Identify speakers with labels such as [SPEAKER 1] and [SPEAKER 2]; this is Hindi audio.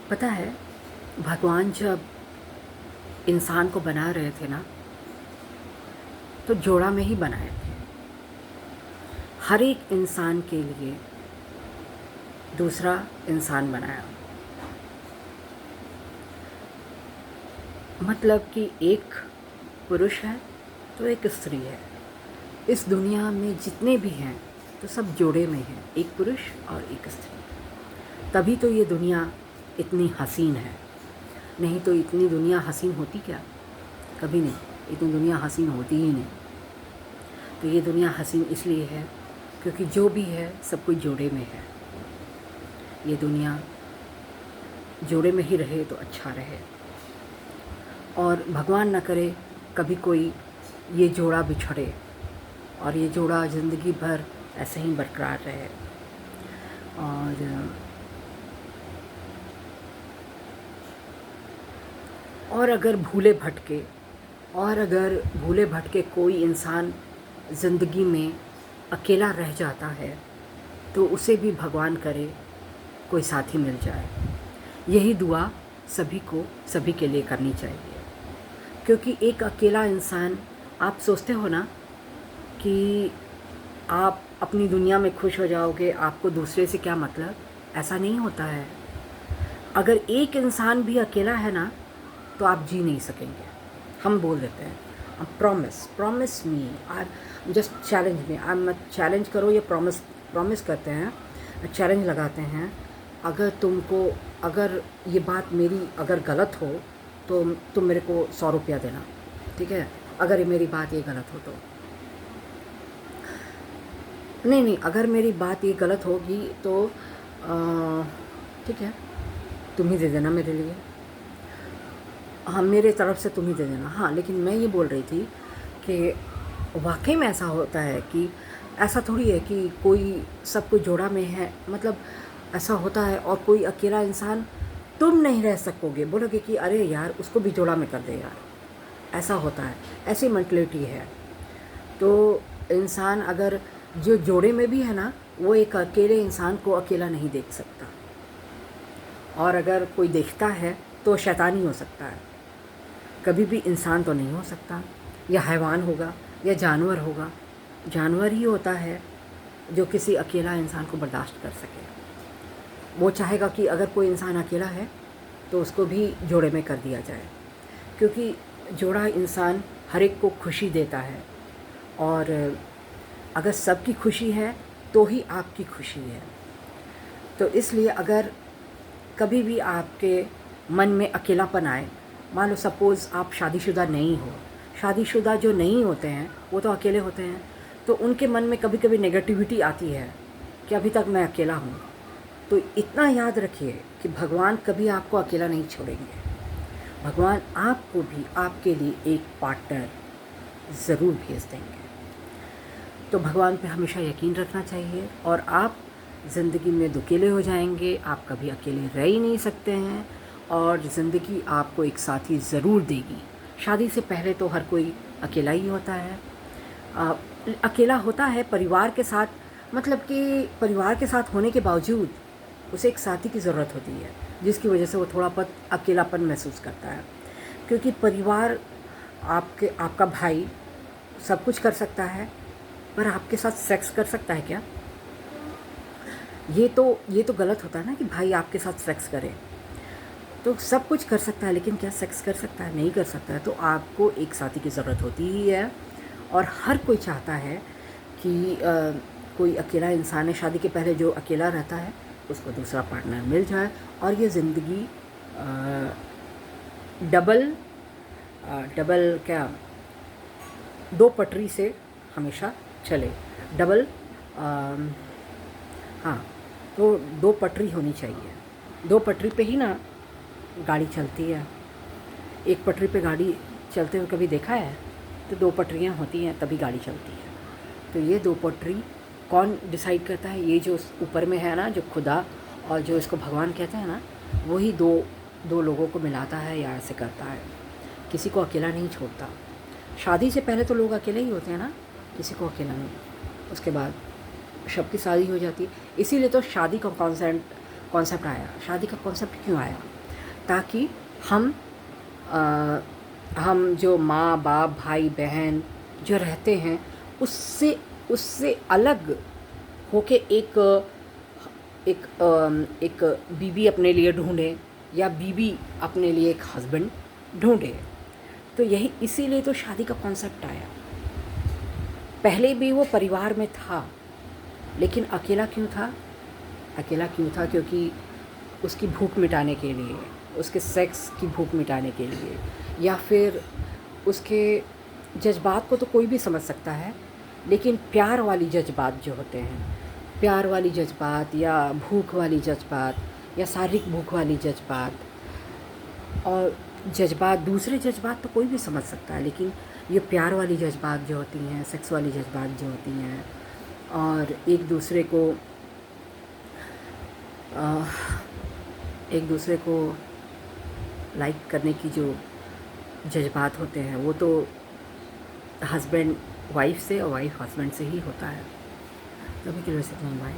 [SPEAKER 1] पता है, भगवान जब इंसान को बना रहे थे ना, तो जोड़ा में ही बनाए थे। हर एक इंसान के लिए दूसरा इंसान बनाया। मतलब कि एक पुरुष है तो एक स्त्री है। इस दुनिया में जितने भी हैं तो सब जोड़े में हैं, एक पुरुष और एक स्त्री। तभी तो ये दुनिया इतनी हसीन है, नहीं तो इतनी दुनिया हसीन होती क्या? कभी नहीं, इतनी दुनिया हसीन होती ही नहीं। तो ये दुनिया हसीन इसलिए है क्योंकि जो भी है सब कुछ जोड़े में है। ये दुनिया जोड़े में ही रहे तो अच्छा रहे, और भगवान न करे कभी कोई ये जोड़ा बिछड़े और ये जोड़ा ज़िंदगी भर ऐसे ही बरकरार रहे। और अगर भूले भटके कोई इंसान ज़िंदगी में अकेला रह जाता है तो उसे भी भगवान करे कोई साथी मिल जाए। यही दुआ सभी के लिए करनी चाहिए, क्योंकि एक अकेला इंसान, आप सोचते हो ना कि आप अपनी दुनिया में खुश हो जाओगे, आपको दूसरे से क्या मतलब? ऐसा नहीं होता है। अगर एक इंसान भी अकेला है ना तो आप जी नहीं सकेंगे। हम बोल देते हैं promise me, I just challenge me, I मत चैलेंज करो, ये प्रॉमिस करते हैं, चैलेंज लगाते हैं। अगर ये बात मेरी अगर गलत हो तो तुम मेरे को 100 रुपया देना, ठीक है? अगर ये मेरी बात ये गलत हो तो नहीं, अगर मेरी बात ये गलत होगी तो ठीक है, तुम ही दे देना मेरे लिए। हाँ, मेरे तरफ से तुम ही दे देना। हाँ, लेकिन मैं ये बोल रही थी कि वाकई में ऐसा होता है कि ऐसा थोड़ी है कि कोई सब कुछ जोड़ा में है, मतलब ऐसा होता है। और कोई अकेला इंसान, तुम नहीं रह सकोगे, बोलोगे कि अरे यार उसको भी जोड़ा में कर दे यार। ऐसा होता है, ऐसी मेंटलिटी है। तो इंसान अगर जो जोड़े में भी है ना, वो एक अकेले इंसान को अकेला नहीं देख सकता, और अगर कोई देखता है तो शैतानी हो सकता है। कभी भी इंसान तो नहीं हो सकता, या हैवान होगा या जानवर होगा। जानवर ही होता है जो किसी अकेला इंसान को बर्दाश्त कर सके। वो चाहेगा कि अगर कोई इंसान अकेला है तो उसको भी जोड़े में कर दिया जाए, क्योंकि जोड़ा इंसान हर एक को खुशी देता है। और अगर सबकी खुशी है तो ही आपकी खुशी है। तो इसलिए अगर कभी भी आपके मन में अकेलापन आए, मान लो सपोज़ आप शादीशुदा नहीं हो, शादीशुदा जो नहीं होते हैं वो तो अकेले होते हैं, तो उनके मन में कभी कभी नेगेटिविटी आती है कि अभी तक मैं अकेला हूँ। तो इतना याद रखिए कि भगवान कभी आपको अकेला नहीं छोड़ेंगे। भगवान आपको भी आपके लिए एक पार्टनर ज़रूर भेज देंगे। तो भगवान पे हमेशा यकीन रखना चाहिए, और आप ज़िंदगी में दुकेले हो जाएंगे। आप कभी अकेले रह ही नहीं सकते हैं, और ज़िंदगी आपको एक साथी ज़रूर देगी। शादी से पहले तो हर कोई अकेला ही होता है, अकेला होता है परिवार के साथ, मतलब कि परिवार के साथ होने के बावजूद उसे एक साथी की ज़रूरत होती है, जिसकी वजह से वो थोड़ा बहुत अकेलापन महसूस करता है। क्योंकि परिवार आपका भाई सब कुछ कर सकता है, पर आपके साथ सेक्स कर सकता है क्या? ये तो गलत होता है ना कि भाई आपके साथ सेक्स करे। तो सब कुछ कर सकता है, लेकिन क्या सेक्स कर सकता है? नहीं कर सकता है। तो आपको एक साथी की ज़रूरत होती ही है, और हर कोई चाहता है कि कोई अकेला इंसान है, शादी के पहले जो अकेला रहता है उसको दूसरा पार्टनर मिल जाए, और ये ज़िंदगी डबल क्या, दो पटरी से हमेशा चले। डबल हाँ, तो दो पटरी होनी चाहिए। दो पटरी पे ही ना गाड़ी चलती है। एक पटरी पे गाड़ी चलते हुए कभी देखा है? तो दो पटरियाँ होती हैं तभी गाड़ी चलती है। तो ये दो पटरी कौन डिसाइड करता है? ये जो ऊपर में है ना, जो खुदा, और जो इसको भगवान कहते हैं ना, वही दो लोगों को मिलाता है या ऐसे करता है। किसी को अकेला नहीं छोड़ता। शादी से पहले तो लोग अकेले ही होते हैं ना, किसी को अकेला नहीं। उसके बाद सबकी शादी हो जाती है। इसीलिए तो शादी का कॉन्सेप्ट आया? शादी का कॉन्सेप्ट क्यों आया? ताकि हम जो माँ बाप भाई बहन जो रहते हैं उससे उससे अलग होके एक बीवी अपने लिए ढूंढे या बीवी अपने लिए एक हस्बैंड ढूंढे। तो यही इसीलिए तो शादी का कॉन्सेप्ट आया। पहले भी वो परिवार में था, लेकिन अकेला क्यों था? अकेला क्यों था? क्योंकि उसकी भूख मिटाने के लिए, उसके सेक्स की भूख मिटाने के लिए, या फिर उसके जज्बात को तो कोई भी समझ सकता है, लेकिन प्यार वाली जज्बात जो होते हैं, प्यार वाली जज्बात या भूख वाली जज्बात या शारीरिक भूख वाली जज्बात, और जज्बात दूसरे जज्बात तो कोई भी समझ सकता है, लेकिन ये प्यार वाली जज्बात जो होती हैं, सेक्स वाली जज्बात जो होती हैं, और एक दूसरे को लाइक करने की जो जज्बात होते हैं, वो तो हस्बैंड वाइफ से और वाइफ हस्बैंड से ही होता है। तो अभी के लिए बस इतना ही। बाय।